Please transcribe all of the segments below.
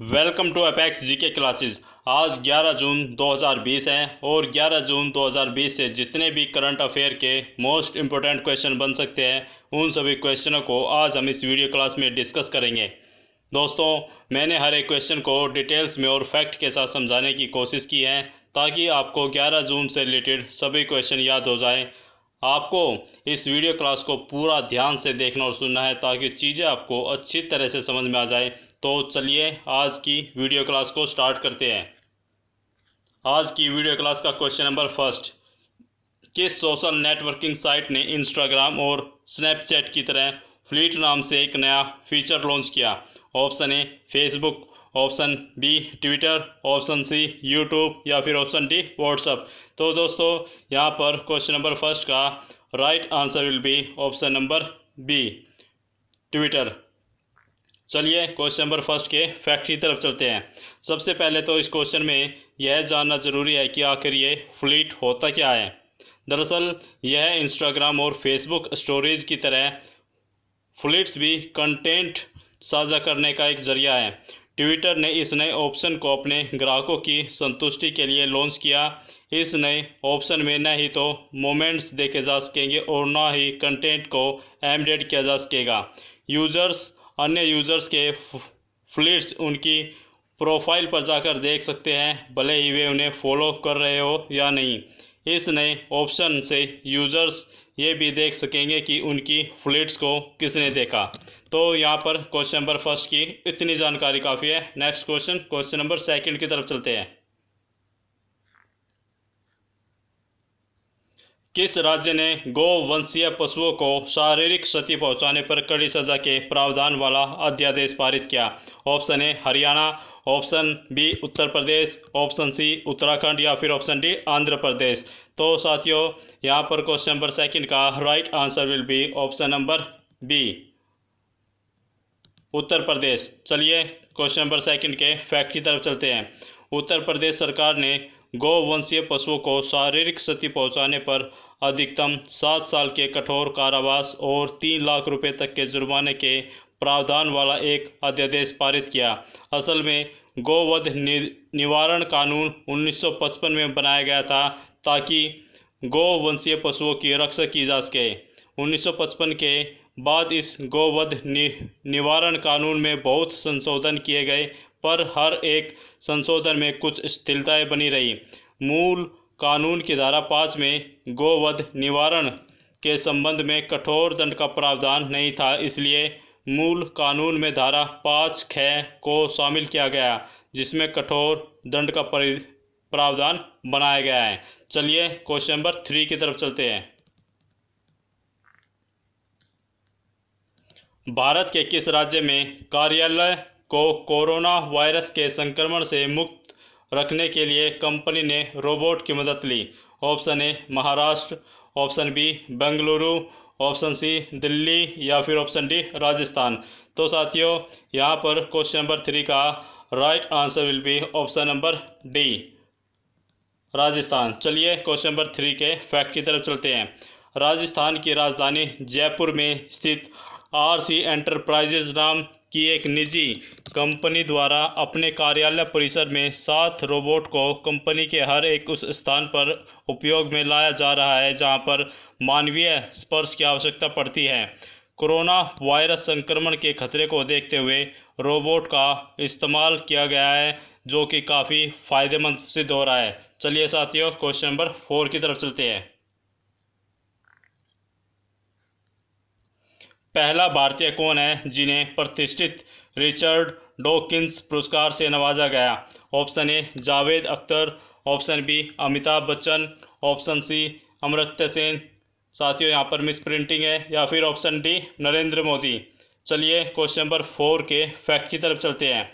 Welcome to apex GK classes. आज 11 जून 2020 है और 11 जून 2020 से जितने भी करंट अफेयर के मोस्ट इम्पोर्टेंट क्वेश्चन बन सकते हैं उन सभी क्वेश्चनों को आज हम इस वीडियो क्लास में डिस्कस करेंगे। दोस्तों, मैंने हर एक क्वेश्चन को डिटेल्स में और फैक्ट के साथ समझाने की कोशिश की है ताकि आपको 11 जून से रिलेटेड सभी क्वेश्चन याद हो जाएं। आपको इस वीडियो क्लास को पूरा ध्यान से देखना और सुनना है ताकि चीज़ें आपको अच्छी तरह से समझ में आ जाए। तो चलिए आज की वीडियो क्लास को स्टार्ट करते हैं। आज की वीडियो क्लास का क्वेश्चन नंबर फर्स्ट, किस सोशल नेटवर्किंग साइट ने इंस्टाग्राम और स्नैपचैट की तरह फ्लीट नाम से एक नया फीचर लॉन्च किया? Option A Facebook, option B Twitter, option C YouTube या फिर ऑप्शन डी व्हाट्सएप। तो दोस्तों, यहाँ पर क्वेश्चन नंबर फर्स्ट का right answer will be option number B Twitter. चलिए क्वेश्चन नंबर फर्स्ट के फैक्ट की तरफ चलते हैं। सबसे पहले तो इस क्वेश्चन में यह जानना ज़रूरी है कि आखिर ये फ्लीट होता क्या है। दरअसल यह इंस्टाग्राम और फेसबुक स्टोरीज की तरह फ्लीट्स भी कंटेंट साझा करने का एक जरिया है। ट्विटर ने इस नए ऑप्शन को अपने ग्राहकों की संतुष्टि के लिए लॉन्च किया। इस नए ऑप्शन में न ही तो मोमेंट्स देखे जा सकेंगे और न ही कंटेंट को एम्बेड किया जा सकेगा। यूज़र्स अन्य यूज़र्स के फ्लीट्स उनकी प्रोफाइल पर जाकर देख सकते हैं, भले ही वे उन्हें फॉलो कर रहे हो या नहीं। इस नए ऑप्शन से यूज़र्स ये भी देख सकेंगे कि उनकी फ्लीट्स को किसने देखा। तो यहाँ पर क्वेश्चन नंबर फर्स्ट की इतनी जानकारी काफ़ी है। नेक्स्ट क्वेश्चन नंबर सेकंड की तरफ चलते हैं। किस राज्य ने गोवंशीय पशुओं को शारीरिक क्षति पहुंचाने पर कड़ी सजा के प्रावधान वाला अध्यादेश पारित किया? Option A Haryana, option B Uttar Pradesh, option C Uttarakhand या फिर ऑप्शन डी आंध्र प्रदेश। तो साथियों, यहाँ पर क्वेश्चन नंबर सेकंड का right answer will be option number B Uttar Pradesh. चलिए क्वेश्चन नंबर सेकंड के फैक्ट की तरफ चलते हैं। उत्तर प्रदेश सरकार ने गोवंशीय पशुओं को शारीरिक क्षति पहुंचाने पर अधिकतम 7 साल के कठोर कारावास और 3 लाख रुपए तक के जुर्माने के प्रावधान वाला एक अध्यादेश पारित किया। असल में गोवध निवारण कानून 1955 में बनाया गया था ताकि गोवंशीय पशुओं की रक्षा की जा सके। 1955 के बाद इस गोवध निवारण कानून में बहुत संशोधन किए गए, पर हर एक संशोधन में कुछ शिथिलताएं बनी रही। मूल कानून की धारा 5 में गोवध निवारण के संबंध में कठोर दंड का प्रावधान नहीं था, इसलिए मूल कानून में धारा 5(ख) को शामिल किया गया जिसमें कठोर दंड का प्रावधान बनाया गया है। चलिए क्वेश्चन नंबर 3 की तरफ चलते हैं। भारत के किस राज्य में कार्यालय को कोरोना वायरस के संक्रमण से मुक्त रखने के लिए कंपनी ने रोबोट की मदद ली? Option A Maharashtra, option B Bengaluru, option C Delhi या फिर ऑप्शन डी राजस्थान। तो साथियों, यहाँ पर क्वेश्चन नंबर 3 का right answer will be option number D Rajasthan. चलिए क्वेश्चन नंबर 3 के फैक्ट की तरफ चलते हैं। राजस्थान की राजधानी जयपुर में स्थित RC एंटरप्राइजेज नाम की एक निजी कंपनी द्वारा अपने कार्यालय परिसर में 7 रोबोट को कंपनी के हर एक उस स्थान पर उपयोग में लाया जा रहा है जहां पर मानवीय स्पर्श की आवश्यकता पड़ती है। कोरोना वायरस संक्रमण के खतरे को देखते हुए रोबोट का इस्तेमाल किया गया है जो कि काफ़ी फायदेमंद सिद्ध हो रहा है। चलिए साथियों, क्वेश्चन नंबर 4 की तरफ चलते हैं। पहला भारतीय कौन है जिन्हें प्रतिष्ठित रिचर्ड डॉकिंस पुरस्कार से नवाजा गया? Option A Javed Akhtar, option B Amitabh Bachchan, option C Amartya Sen. साथियों, यहाँ पर मिस प्रिंटिंग है, या फिर ऑप्शन डी नरेंद्र मोदी। चलिए क्वेश्चन नंबर 4 के फैक्ट की तरफ चलते हैं।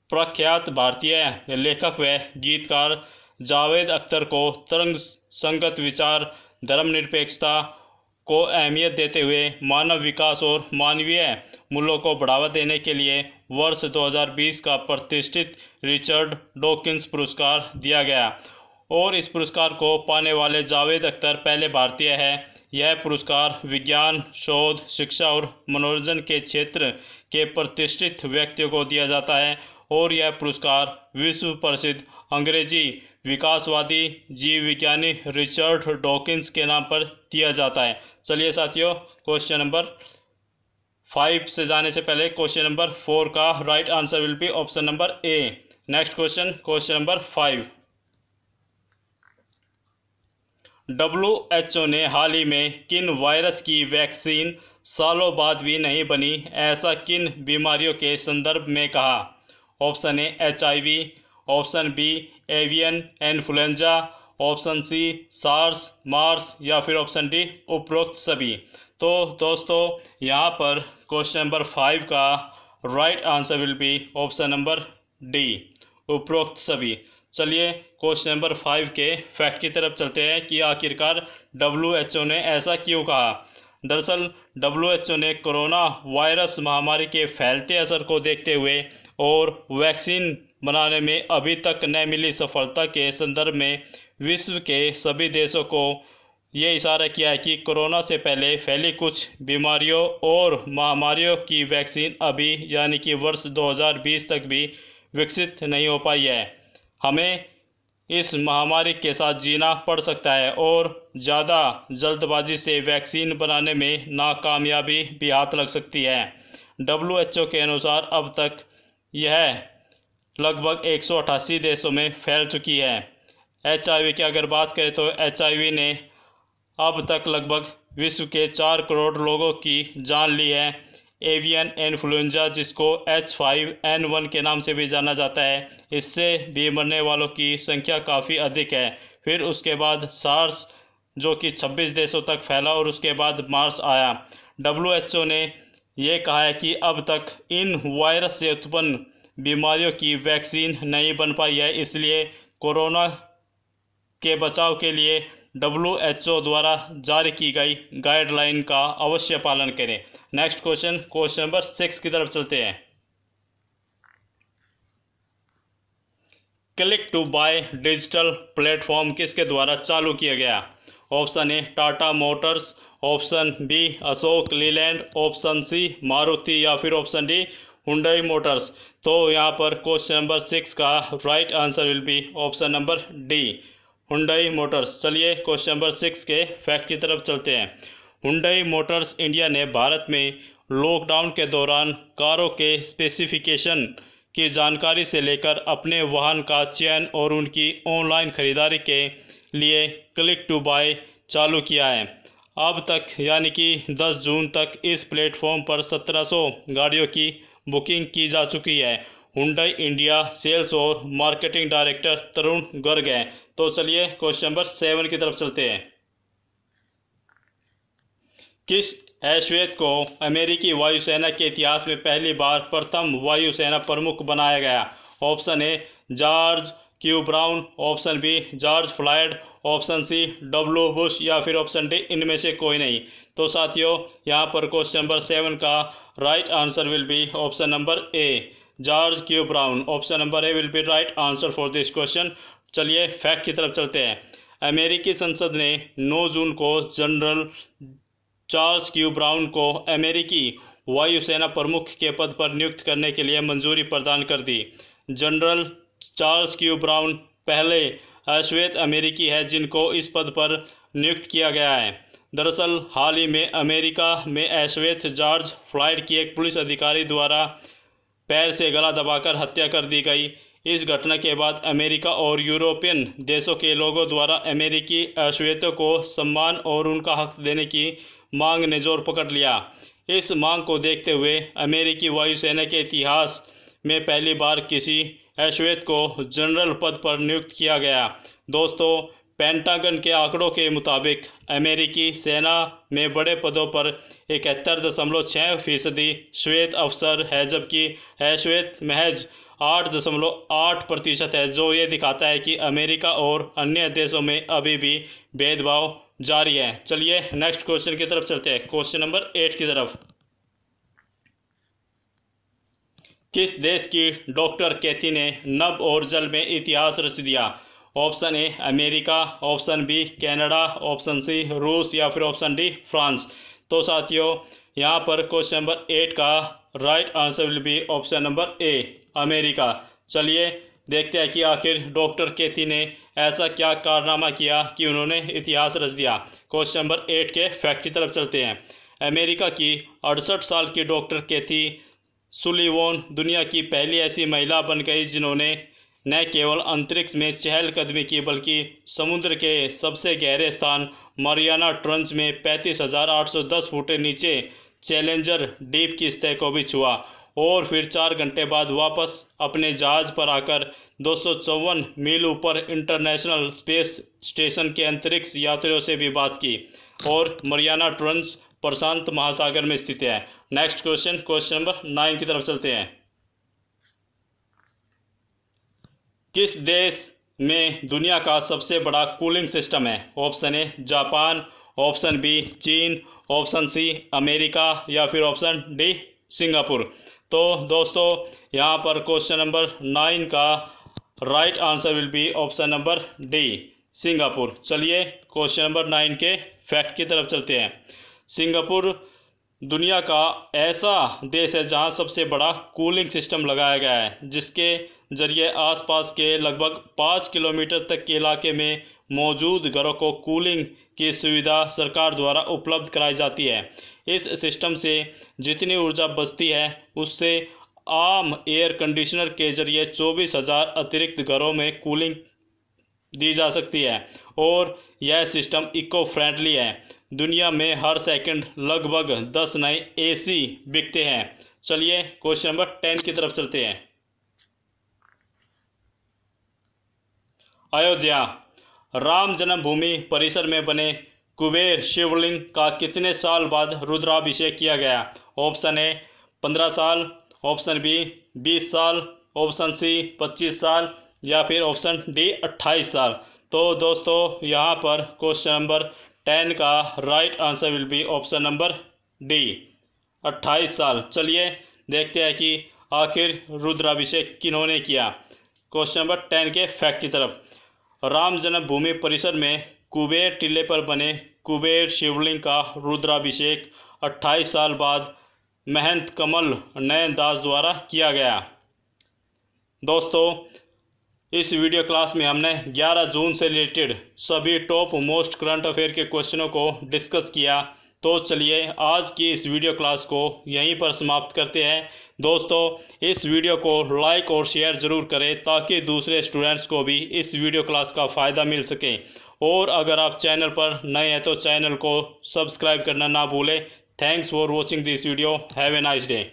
प्रख्यात भारतीय लेखक व गीतकार जावेद अख्तर को तरंग संगत विचार, धर्मनिरपेक्षता को अहमियत देते हुए मानव विकास और मानवीय मूल्यों को बढ़ावा देने के लिए वर्ष 2020 का प्रतिष्ठित रिचर्ड डॉकिंस पुरस्कार दिया गया और इस पुरस्कार को पाने वाले जावेद अख्तर पहले भारतीय हैं। यह पुरस्कार विज्ञान, शोध, शिक्षा और मनोरंजन के क्षेत्र के प्रतिष्ठित व्यक्तियों को दिया जाता है और यह पुरस्कार विश्व प्रसिद्ध अंग्रेजी विकासवादी जीव विज्ञानी रिचर्ड डॉकिंस के नाम पर दिया जाता है। चलिए साथियों, क्वेश्चन नंबर 5 से जाने से पहले क्वेश्चन नंबर 4 का right answer will be option number A. Next question, question number 5। WHO ने हाल ही में किन वायरस की वैक्सीन सालों बाद भी नहीं बनी, ऐसा किन बीमारियों के संदर्भ में कहा? Option A HIV, option B avian influenza, option C SARS MERS या फिर ऑप्शन डी उपरोक्त सभी। तो दोस्तों यहाँ पर क्वेश्चन नंबर 5 का right answer will be option number D, उपरोक्त सभी। चलिए क्वेश्चन नंबर 5 के फैक्ट की तरफ चलते हैं कि आखिरकार WHO ने ऐसा क्यों कहा। दरअसल WHO ने कोरोना वायरस महामारी के फैलते असर को देखते हुए और वैक्सीन बनाने में अभी तक न मिली सफलता के संदर्भ में विश्व के सभी देशों को ये इशारा किया है कि कोरोना से पहले फैली कुछ बीमारियों और महामारियों की वैक्सीन अभी यानी कि वर्ष 2020 तक भी विकसित नहीं हो पाई है। हमें इस महामारी के साथ जीना पड़ सकता है और ज़्यादा जल्दबाजी से वैक्सीन बनाने में नाकामयाबी भी हाथ लग सकती है। WHO के अनुसार अब तक यह लगभग 188 देशों में फैल चुकी है। HIV की अगर बात करें तो HIV ने अब तक लगभग विश्व के 4 करोड़ लोगों की जान ली है। एवियन इन्फ्लुएंजा जिसको H5N1 के नाम से भी जाना जाता है, इससे भी मरने वालों की संख्या काफ़ी अधिक है। फिर उसके बाद सार्स जो कि 26 देशों तक फैला और उसके बाद मार्स आया। WHO ने यह कहा है कि अब तक इन वायरस से उत्पन्न बीमारियों की वैक्सीन नहीं बन पाई है, इसलिए कोरोना के बचाव के लिए WHO द्वारा जारी की गई गाइडलाइन का अवश्य पालन करें। नेक्स्ट क्वेश्चन, क्वेश्चन नंबर 6 की तरफ चलते हैं। Click to buy digital platform किसके द्वारा चालू किया गया? Option A Tata motors, option B Ashok Leyland, option C Maruti या फिर ऑप्शन डी हुंडई मोटर्स। तो यहाँ पर क्वेश्चन नंबर 6 का right answer will be option number D, Hyundai Motors. चलिए क्वेश्चन नंबर 6 के फैक्ट की तरफ चलते हैं। हुंडई मोटर्स इंडिया ने भारत में लॉकडाउन के दौरान कारों के स्पेसिफिकेशन की जानकारी से लेकर अपने वाहन का चयन और उनकी ऑनलाइन खरीदारी के लिए क्लिक टू बाय चालू किया है। अब तक यानी कि 10 जून तक इस प्लेटफॉर्म पर 1700 गाड़ियों की बुकिंग की जा चुकी है। हुंडई इंडिया सेल्स और मार्केटिंग डायरेक्टर तरुण गर्ग हैं। तो चलिए क्वेश्चन नंबर 7 की तरफ चलते हैं। किस ऐश्वेत को अमेरिकी वायुसेना के इतिहास में पहली बार प्रथम वायुसेना प्रमुख बनाया गया? Option A George Q Brown, option B George Floyd, option C W Bush या फिर ऑप्शन डी इनमें से कोई नहीं। तो साथियों यहाँ पर क्वेश्चन नंबर 7 का right answer will be option number A, George Q Brown. Option number A will be right answer for this question. चलिए फैक्ट की तरफ चलते हैं। अमेरिकी संसद ने 9 जून को जनरल चार्ल्स क्यू ब्राउन को अमेरिकी वायुसेना प्रमुख के पद पर नियुक्त करने के लिए मंजूरी प्रदान कर दी। जनरल चार्ल्स क्यू ब्राउन पहले अश्वेत अमेरिकी है जिनको इस पद पर नियुक्त किया गया है। दरअसल हाल ही में अमेरिका में अश्वेत जॉर्ज फ्लॉयड की एक पुलिस अधिकारी द्वारा पैर से गला दबाकर हत्या कर दी गई। इस घटना के बाद अमेरिका और यूरोपियन देशों के लोगों द्वारा अमेरिकी अश्वेतों को सम्मान और उनका हक देने की मांग ने जोर पकड़ लिया। इस मांग को देखते हुए अमेरिकी वायुसेना के इतिहास में पहली बार किसी अश्वेत को जनरल पद पर नियुक्त किया गया। दोस्तों पेंटागन के आंकड़ों के मुताबिक अमेरिकी सेना में बड़े पदों पर 71.6% श्वेत अफसर है, जबकि अश्वेत महज 8.8% है, जो ये दिखाता है कि अमेरिका और अन्य देशों में अभी भी भेदभाव जारी है। चलिए नेक्स्ट क्वेश्चन की तरफ चलते हैं, क्वेश्चन नंबर 8 की तरफ। किस देश की डॉक्टर कैथी ने नभ और जल में इतिहास रच दिया? Option A America, option B Canada, option C रूस या फिर ऑप्शन डी फ्रांस। तो साथियों यहाँ पर क्वेश्चन नंबर 8 का right answer will be option number A, America. चलिए देखते हैं कि आखिर डॉक्टर केथी ने ऐसा क्या कारनामा किया कि उन्होंने इतिहास रच दिया। क्वेश्चन नंबर 8 के फैक्ट की तरफ चलते हैं। अमेरिका की 68 साल की डॉक्टर केथी सुलिवान दुनिया की पहली ऐसी महिला बन गई जिन्होंने न केवल अंतरिक्ष में चहलकदमी की बल्कि समुद्र के सबसे गहरे स्थान मारियाना ट्रंच में 35,810 फुट नीचे चैलेंजर डीप की सतह को भी छुआ और फिर 4 घंटे बाद वापस अपने जहाज पर आकर 254 मील ऊपर इंटरनेशनल स्पेस स्टेशन के अंतरिक्ष यात्रियों से भी बात की। और मारियाना ट्रंच प्रशांत महासागर में स्थित है। नेक्स्ट क्वेश्चन, क्वेश्चन नंबर 9 की तरफ चलते हैं। किस देश में दुनिया का सबसे बड़ा कूलिंग सिस्टम है? ऑप्शन ए जापान, ऑप्शन बी चीन, ऑप्शन सी अमेरिका या फिर ऑप्शन डी सिंगापुर। तो दोस्तों यहाँ पर क्वेश्चन नंबर 9 का right answer will be option number D, Singapore. चलिए क्वेश्चन नंबर 9 के फैक्ट की तरफ चलते हैं। सिंगापुर दुनिया का ऐसा देश है जहां सबसे बड़ा कूलिंग सिस्टम लगाया गया है, जिसके जरिए आसपास के लगभग 5 किलोमीटर तक के इलाके में मौजूद घरों को कूलिंग की सुविधा सरकार द्वारा उपलब्ध कराई जाती है। इस सिस्टम से जितनी ऊर्जा बचती है उससे आम एयर कंडीशनर के जरिए 24,000 अतिरिक्त घरों में कूलिंग दी जा सकती है और यह सिस्टम इको फ्रेंडली है। दुनिया में हर सेकंड लगभग 10 नए एसी बिकते हैं। चलिए क्वेश्चन नंबर 10 की तरफ चलते हैं। अयोध्या राम जन्मभूमि परिसर में बने कुबेर शिवलिंग का कितने साल बाद रुद्राभिषेक किया गया? ऑप्शन ए 15 साल, ऑप्शन बी 20 साल, ऑप्शन सी 25 साल या फिर ऑप्शन डी 28 साल। तो दोस्तों यहाँ पर क्वेश्चन नंबर 10 का right answer will be option number D 28 साल। चलिए देखते हैं कि आखिर रुद्राभिषेक किन्होंने किया। क्वेश्चन नंबर 10 के फैक्ट की तरफ। राम जन्मभूमि परिसर में कुबेर टीले पर बने कुबेर शिवलिंग का रुद्राभिषेक 28 साल बाद महंत कमल नयन दास द्वारा किया गया। दोस्तों इस वीडियो क्लास में हमने 11 जून से रिलेटेड सभी टॉप मोस्ट करंट अफेयर के क्वेश्चनों को डिस्कस किया। तो चलिए आज की इस वीडियो क्लास को यहीं पर समाप्त करते हैं। दोस्तों इस वीडियो को लाइक और शेयर ज़रूर करें ताकि दूसरे स्टूडेंट्स को भी इस वीडियो क्लास का फ़ायदा मिल सके। और अगर आप चैनल पर नए हैं तो चैनल को सब्सक्राइब करना ना भूलें। Thanks for watching this video. Have a nice day.